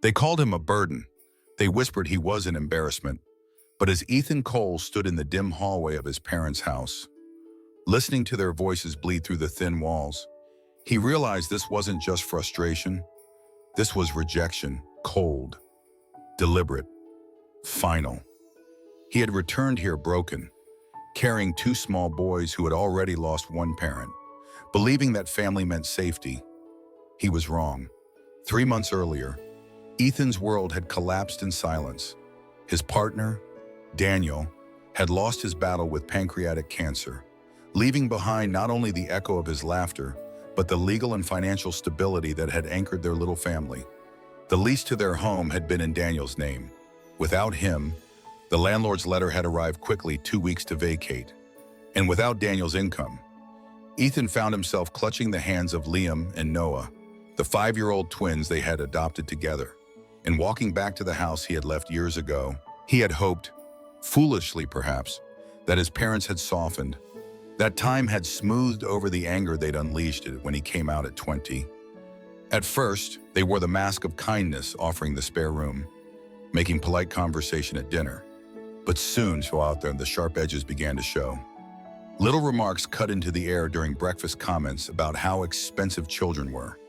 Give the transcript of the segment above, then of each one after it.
They called him a burden. They whispered he was an embarrassment. But as Ethan Cole stood in the dim hallway of his parents' house, listening to their voices bleed through the thin walls, he realized this wasn't just frustration. This was rejection, cold, deliberate, final. He had returned here broken, carrying two small boys who had already lost one parent. Believing that family meant safety, he was wrong. 3 months earlier, Ethan's world had collapsed in silence. His partner, Daniel, had lost his battle with pancreatic cancer, leaving behind not only the echo of his laughter, but the legal and financial stability that had anchored their little family. The lease to their home had been in Daniel's name. Without him, the landlord's letter had arrived quickly, 2 weeks to vacate. And without Daniel's income, Ethan found himself clutching the hands of Liam and Noah, the 5-year-old twins they had adopted together. And walking back to the house he had left years ago, he had hoped, foolishly perhaps, that his parents had softened. That time had smoothed over the anger they'd unleashed when he came out at 20. At first, they wore the mask of kindness, offering the spare room, making polite conversation at dinner. But soon, out there, the sharp edges began to show. Little remarks cut into the air during breakfast, comments about how expensive children were,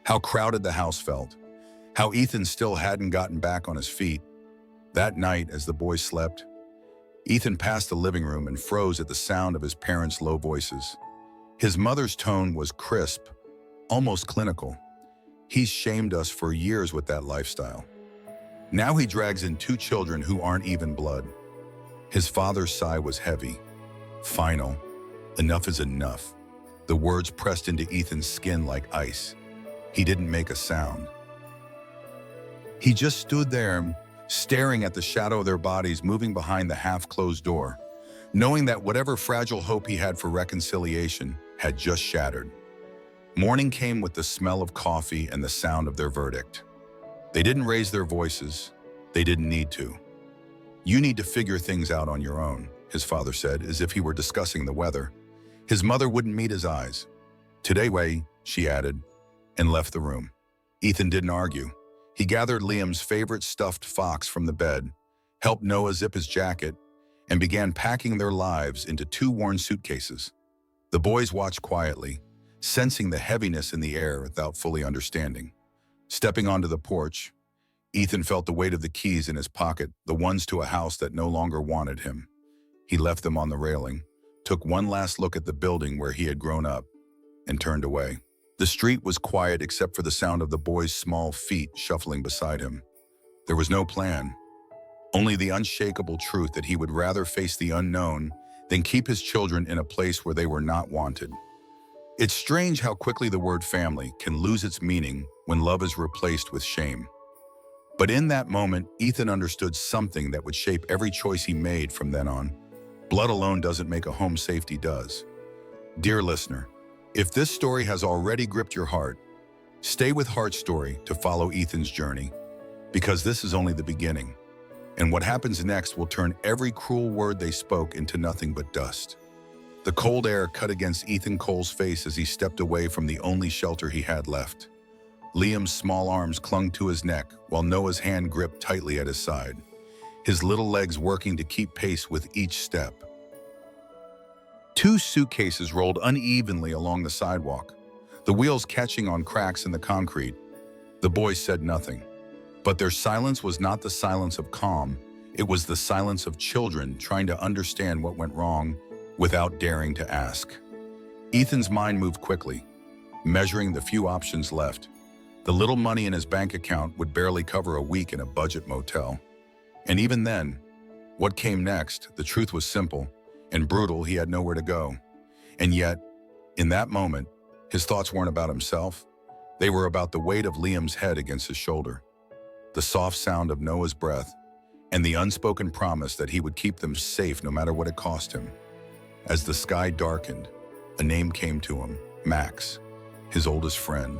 how crowded the house felt, how Ethan still hadn't gotten back on his feet. That night, as the boys slept, Ethan passed the living room and froze at the sound of his parents' low voices. His mother's tone was crisp, almost clinical. He's shamed us for years with that lifestyle. Now he drags in 2 children who aren't even blood. His father's sigh was heavy, final. Enough is enough. The words pressed into Ethan's skin like ice. He didn't make a sound. He just stood there, staring at the shadow of their bodies moving behind the half-closed door, knowing that whatever fragile hope he had for reconciliation had just shattered. Morning came with the smell of coffee and the sound of their verdict. They didn't raise their voices. They didn't need to. "You need to figure things out on your own," his father said, as if he were discussing the weather. His mother wouldn't meet his eyes. "Today way," she added, and left the room. Ethan didn't argue. He gathered Liam's favorite stuffed fox from the bed, helped Noah zip his jacket, and began packing their lives into 2 worn suitcases. The boys watched quietly, sensing the heaviness in the air without fully understanding. Stepping onto the porch, Ethan felt the weight of the keys in his pocket, the ones to a house that no longer wanted him. He left them on the railing, took one last look at the building where he had grown up, and turned away. The street was quiet except for the sound of the boy's small feet shuffling beside him. There was no plan, only the unshakable truth that he would rather face the unknown than keep his children in a place where they were not wanted. It's strange how quickly the word family can lose its meaning when love is replaced with shame. But in that moment, Ethan understood something that would shape every choice he made from then on. Blood alone doesn't make a home, safety does. Dear listener, if this story has already gripped your heart, stay with Heart's story to follow Ethan's journey, because this is only the beginning. And what happens next will turn every cruel word they spoke into nothing but dust. The cold air cut against Ethan Cole's face as he stepped away from the only shelter he had left. Liam's small arms clung to his neck while Noah's hand gripped tightly at his side, his little legs working to keep pace with each step. 2 suitcases rolled unevenly along the sidewalk, the wheels catching on cracks in the concrete. The boys said nothing, but their silence was not the silence of calm. It was the silence of children trying to understand what went wrong without daring to ask. Ethan's mind moved quickly, measuring the few options left. The little money in his bank account would barely cover a week in a budget motel. And even then, what came next, the truth was simple and brutal. He had nowhere to go. And yet, in that moment, his thoughts weren't about himself. They were about the weight of Liam's head against his shoulder, the soft sound of Noah's breath, and the unspoken promise that he would keep them safe no matter what it cost him. As the sky darkened, a name came to him, Max, his oldest friend,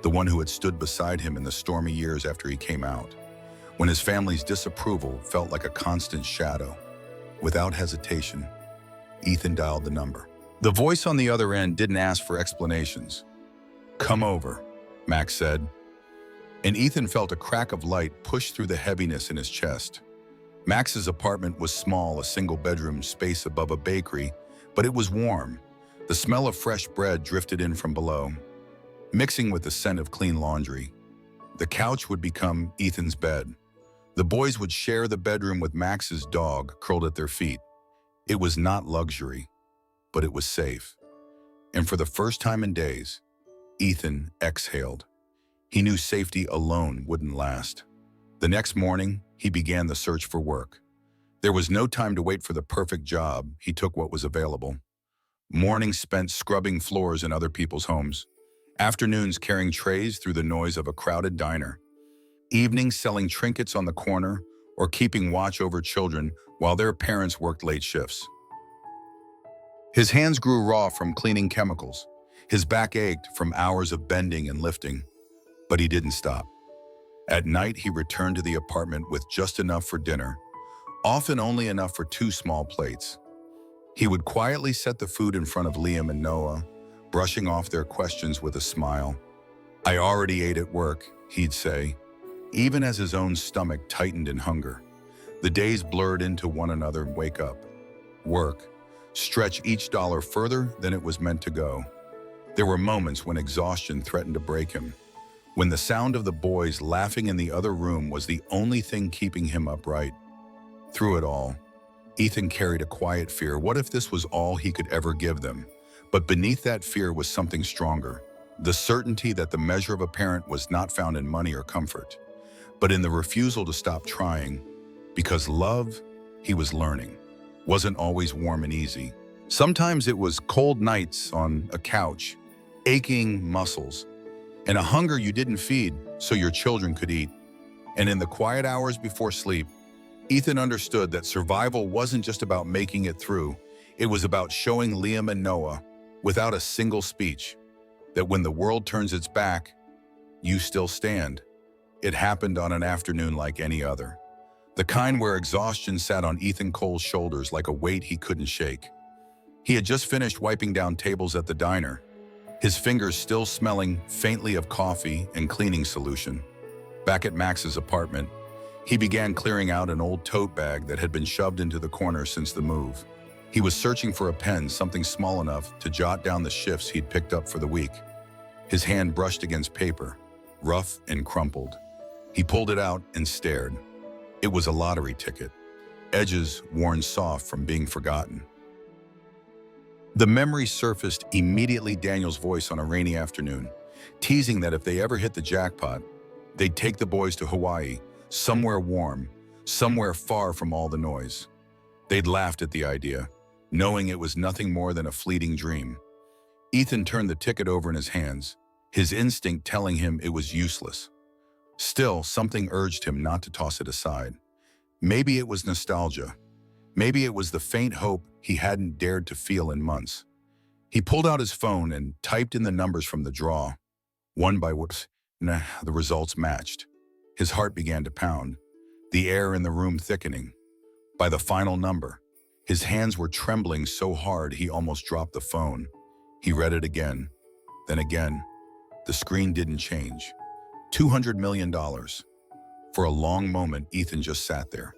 the one who had stood beside him in the stormy years after he came out, when his family's disapproval felt like a constant shadow. Without hesitation, Ethan dialed the number. The voice on the other end didn't ask for explanations. "Come over," Max said. and Ethan felt a crack of light push through the heaviness in his chest. Max's apartment was small, a single-bedroom space above a bakery, but it was warm. The smell of fresh bread drifted in from below, mixing with the scent of clean laundry. The couch would become Ethan's bed. The boys would share the bedroom with Max's dog curled at their feet. It was not luxury, but it was safe. And for the first time in days, Ethan exhaled. He knew safety alone wouldn't last. The next morning, he began the search for work. There was no time to wait for the perfect job. He took what was available. Mornings spent scrubbing floors in other people's homes. Afternoons carrying trays through the noise of a crowded diner. Evenings selling trinkets on the corner or keeping watch over children while their parents worked late shifts. His hands grew raw from cleaning chemicals. His back ached from hours of bending and lifting. But he didn't stop. At night, he returned to the apartment with just enough for dinner, often only enough for 2 small plates. He would quietly set the food in front of Liam and Noah, brushing off their questions with a smile. "I already ate at work," he'd say, even as his own stomach tightened in hunger. The days blurred into one another. Wake up, work, stretch each dollar further than it was meant to go. There were moments when exhaustion threatened to break him, when the sound of the boys laughing in the other room was the only thing keeping him upright. Through it all, Ethan carried a quiet fear. What if this was all he could ever give them? But beneath that fear was something stronger, the certainty that the measure of a parent was not found in money or comfort, but in the refusal to stop trying, because love, he was learning, wasn't always warm and easy. Sometimes it was cold nights on a couch, aching muscles, and a hunger you didn't feed so your children could eat. And in the quiet hours before sleep, Ethan understood that survival wasn't just about making it through. It was about showing Liam and Noah, without a single speech, that when the world turns its back, you still stand. It happened on an afternoon like any other. The kind where exhaustion sat on Ethan Cole's shoulders like a weight he couldn't shake. He had just finished wiping down tables at the diner, his fingers still smelling faintly of coffee and cleaning solution. Back at Max's apartment, he began clearing out an old tote bag that had been shoved into the corner since the move. He was searching for a pen, something small enough to jot down the shifts he'd picked up for the week. His hand brushed against paper, rough and crumpled. He pulled it out and stared. It was a lottery ticket, edges worn soft from being forgotten. The memory surfaced immediately. Daniel's voice on a rainy afternoon, teasing that if they ever hit the jackpot, they'd take the boys to Hawaii, somewhere warm, somewhere far from all the noise. They'd laughed at the idea, knowing it was nothing more than a fleeting dream. Ethan turned the ticket over in his hands, his instinct telling him it was useless. Still, something urged him not to toss it aside. Maybe it was nostalgia. Maybe it was the faint hope he hadn't dared to feel in months. He pulled out his phone and typed in the numbers from the draw. One by one, the results matched. His heart began to pound, the air in the room thickening. By the final number, his hands were trembling so hard he almost dropped the phone. He read it again, then again. The screen didn't change. $200 million. For a long moment, Ethan just sat there,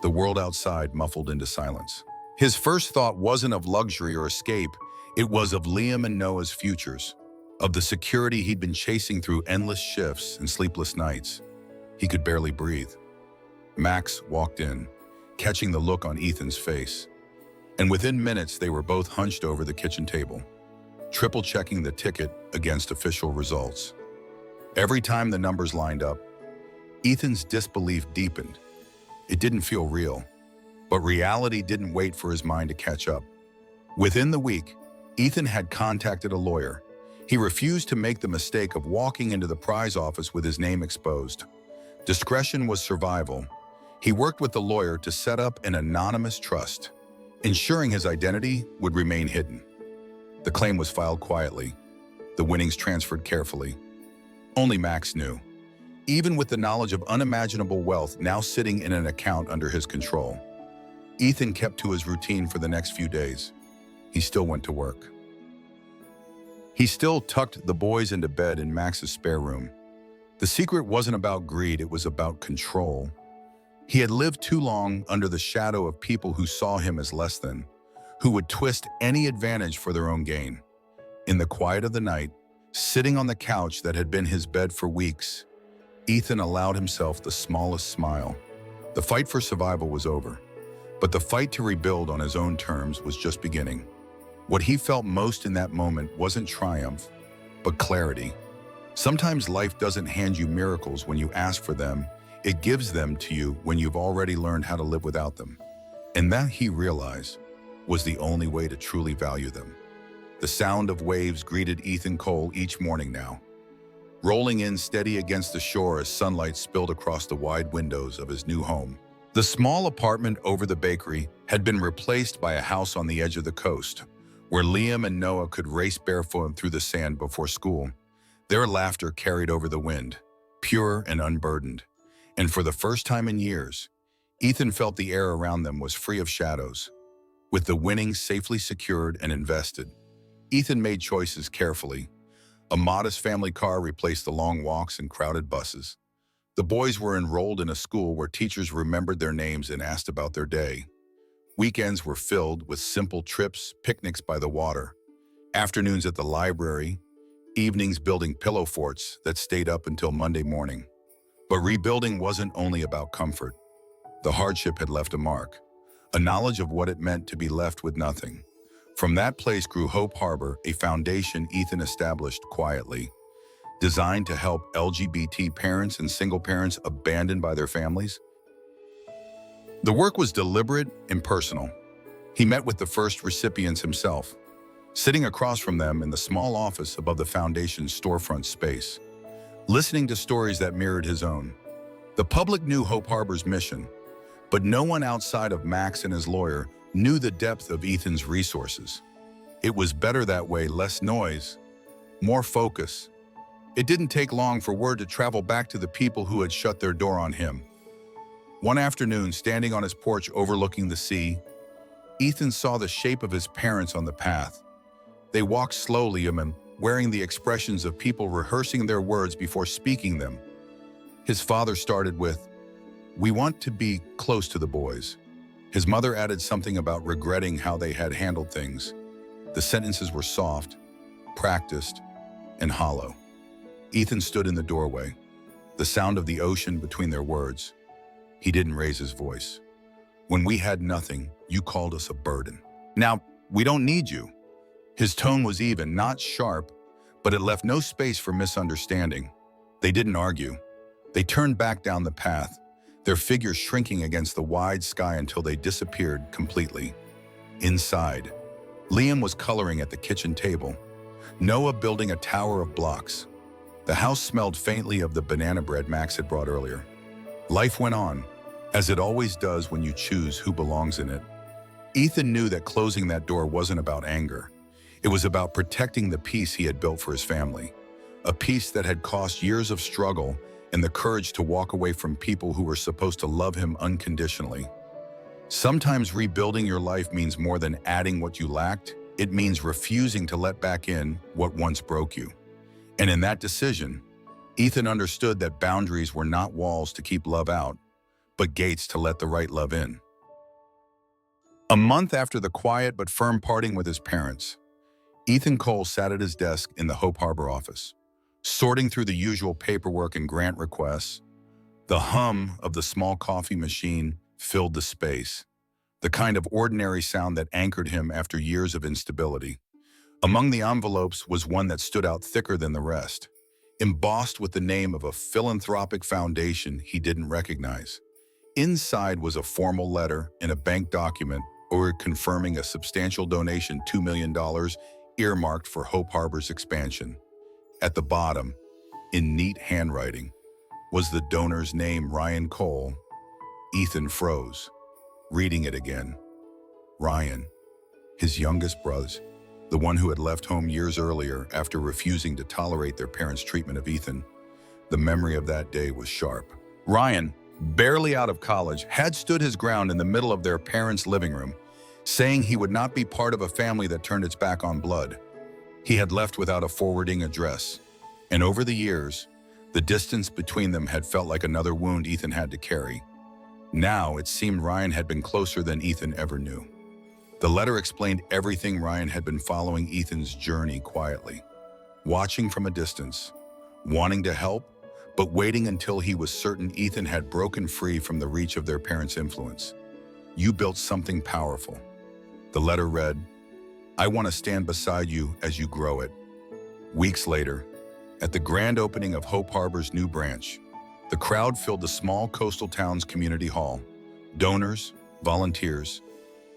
the world outside muffled into silence. His first thought wasn't of luxury or escape. It was of Liam and Noah's futures, of the security he'd been chasing through endless shifts and sleepless nights. He could barely breathe. Max walked in, catching the look on Ethan's face. And within minutes, they were both hunched over the kitchen table, triple-checking the ticket against official results. Every time the numbers lined up, Ethan's disbelief deepened. It didn't feel real, but reality didn't wait for his mind to catch up. Within the week, Ethan had contacted a lawyer. He refused to make the mistake of walking into the prize office with his name exposed. Discretion was survival. He worked with the lawyer to set up an anonymous trust, ensuring his identity would remain hidden. The claim was filed quietly, the winnings transferred carefully. Only Max knew. Even with the knowledge of unimaginable wealth now sitting in an account under his control, Ethan kept to his routine for the next few days. He still went to work. He still tucked the boys into bed in Max's spare room, The secret wasn't about greed, it was about control. He had lived too long under the shadow of people who saw him as less than, who would twist any advantage for their own gain. In the quiet of the night, sitting on the couch that had been his bed for weeks, Ethan allowed himself the smallest smile. The fight for survival was over, but the fight to rebuild on his own terms was just beginning. What he felt most in that moment wasn't triumph, but clarity. Sometimes life doesn't hand you miracles when you ask for them, it gives them to you when you've already learned how to live without them. And that, he realized, was the only way to truly value them. The sound of waves greeted Ethan Cole each morning now, rolling in steady against the shore as sunlight spilled across the wide windows of his new home. The small apartment over the bakery had been replaced by a house on the edge of the coast, where Liam and Noah could race barefoot through the sand before school. Their laughter carried over the wind, pure and unburdened. And for the first time in years, Ethan felt the air around them was free of shadows. With the winnings safely secured and invested, Ethan made choices carefully. A modest family car replaced the long walks and crowded buses. The boys were enrolled in a school where teachers remembered their names and asked about their day. Weekends were filled with simple trips, picnics by the water, afternoons at the library, evenings building pillow forts that stayed up until Monday morning. But rebuilding wasn't only about comfort. The hardship had left a mark, a knowledge of what it meant to be left with nothing. From that place grew Hope Harbor, a foundation Ethan established quietly, designed to help LGBT parents and single parents abandoned by their families. The work was deliberate and personal. He met with the first recipients himself, sitting across from them in the small office above the foundation's storefront space, listening to stories that mirrored his own. The public knew Hope Harbor's mission, but no one outside of Max and his lawyer knew the depth of Ethan's resources. It was better that way, less noise, more focus. It didn't take long for word to travel back to the people who had shut their door on him. One afternoon, standing on his porch overlooking the sea, Ethan saw the shape of his parents on the path. They walked slowly, wearing the expressions of people rehearsing their words before speaking them. His father started with, "We want to be close to the boys." His mother added something about regretting how they had handled things. The sentences were soft, practiced, and hollow. Ethan stood in the doorway, the sound of the ocean between their words. He didn't raise his voice. "When we had nothing, you called us a burden. Now, we don't need you." His tone was even, not sharp, but it left no space for misunderstanding. They didn't argue. They turned back down the path, their figures shrinking against the wide sky until they disappeared completely. Inside, Liam was coloring at the kitchen table, Noah building a tower of blocks. The house smelled faintly of the banana bread Max had brought earlier. Life went on, as it always does when you choose who belongs in it. Ethan knew that closing that door wasn't about anger. It was about protecting the peace he had built for his family, a peace that had cost years of struggle and the courage to walk away from people who were supposed to love him unconditionally. Sometimes rebuilding your life means more than adding what you lacked. It means refusing to let back in what once broke you. And in that decision, Ethan understood that boundaries were not walls to keep love out, but gates to let the right love in. A month after the quiet but firm parting with his parents, Ethan Cole sat at his desk in the Hope Harbor office, sorting through the usual paperwork and grant requests. The hum of the small coffee machine filled the space, the kind of ordinary sound that anchored him after years of instability. Among the envelopes was one that stood out thicker than the rest, embossed with the name of a philanthropic foundation he didn't recognize. Inside was a formal letter and a bank document confirming a substantial donation, $2 million, earmarked for Hope Harbor's expansion. At the bottom, in neat handwriting, was the donor's name, Ryan Cole. Ethan froze, reading it again. Ryan, his youngest brother, the one who had left home years earlier after refusing to tolerate their parents' treatment of Ethan. The memory of that day was sharp. Ryan, barely out of college, had stood his ground in the middle of their parents' living room, saying he would not be part of a family that turned its back on blood. He had left without a forwarding address, and over the years, The distance between them had felt like another wound Ethan had to carry. Now it seemed Ryan had been closer than Ethan ever knew. The letter explained everything. Ryan had been following Ethan's journey quietly, watching from a distance, wanting to help, but waiting until he was certain Ethan had broken free from the reach of their parents' influence. You built something powerful. The letter read, I want to stand beside you as you grow it. Weeks later, at the grand opening of Hope Harbor's new branch, the crowd filled the small coastal town's community hall. Donors, volunteers,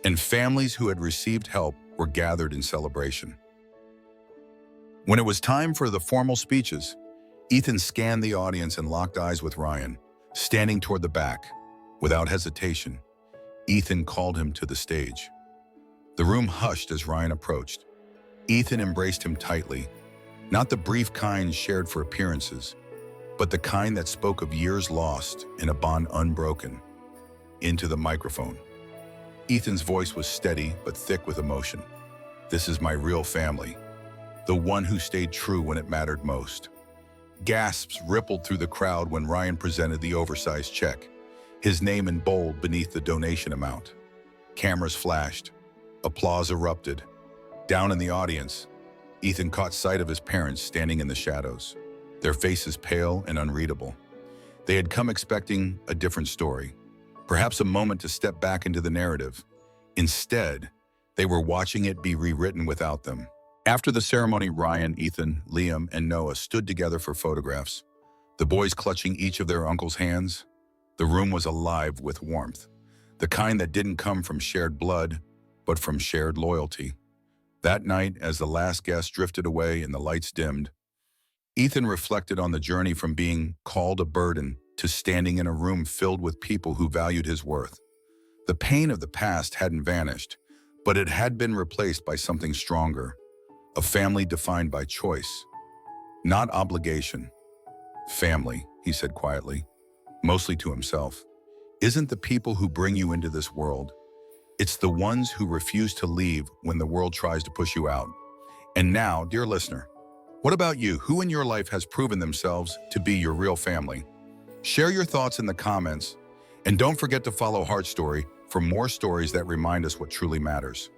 and families who had received help were gathered in celebration. When it was time for the formal speeches, Ethan scanned the audience and locked eyes with Ryan, standing toward the back. Without hesitation, Ethan called him to the stage. The room hushed as Ryan approached. Ethan embraced him tightly, not the brief kind shared for appearances, but the kind that spoke of years lost in a bond unbroken. Into the microphone. Ethan's voice was steady but thick with emotion. This is my real family, the one who stayed true when it mattered most. Gasps rippled through the crowd when Ryan presented the oversized check, his name in bold beneath the donation amount. Cameras flashed. Applause erupted. Down in the audience, Ethan caught sight of his parents standing in the shadows, their faces pale and unreadable. They had come expecting a different story, perhaps a moment to step back into the narrative. Instead, they were watching it be rewritten without them. After the ceremony, Ryan, Ethan, Liam, and Noah stood together for photographs, the boys clutching each of their uncle's hands. The room was alive with warmth, the kind that didn't come from shared blood, but from shared loyalty. That night, as the last guest drifted away and the lights dimmed, Ethan reflected on the journey from being called a burden to standing in a room filled with people who valued his worth. The pain of the past hadn't vanished, but it had been replaced by something stronger, a family defined by choice, not obligation. Family, he said quietly, mostly to himself, isn't the people who bring you into this world. It's the ones who refuse to leave when the world tries to push you out. And now, dear listener, what about you? Who in your life has proven themselves to be your real family? Share your thoughts in the comments, and don't forget to follow Heart Story for more stories that remind us what truly matters.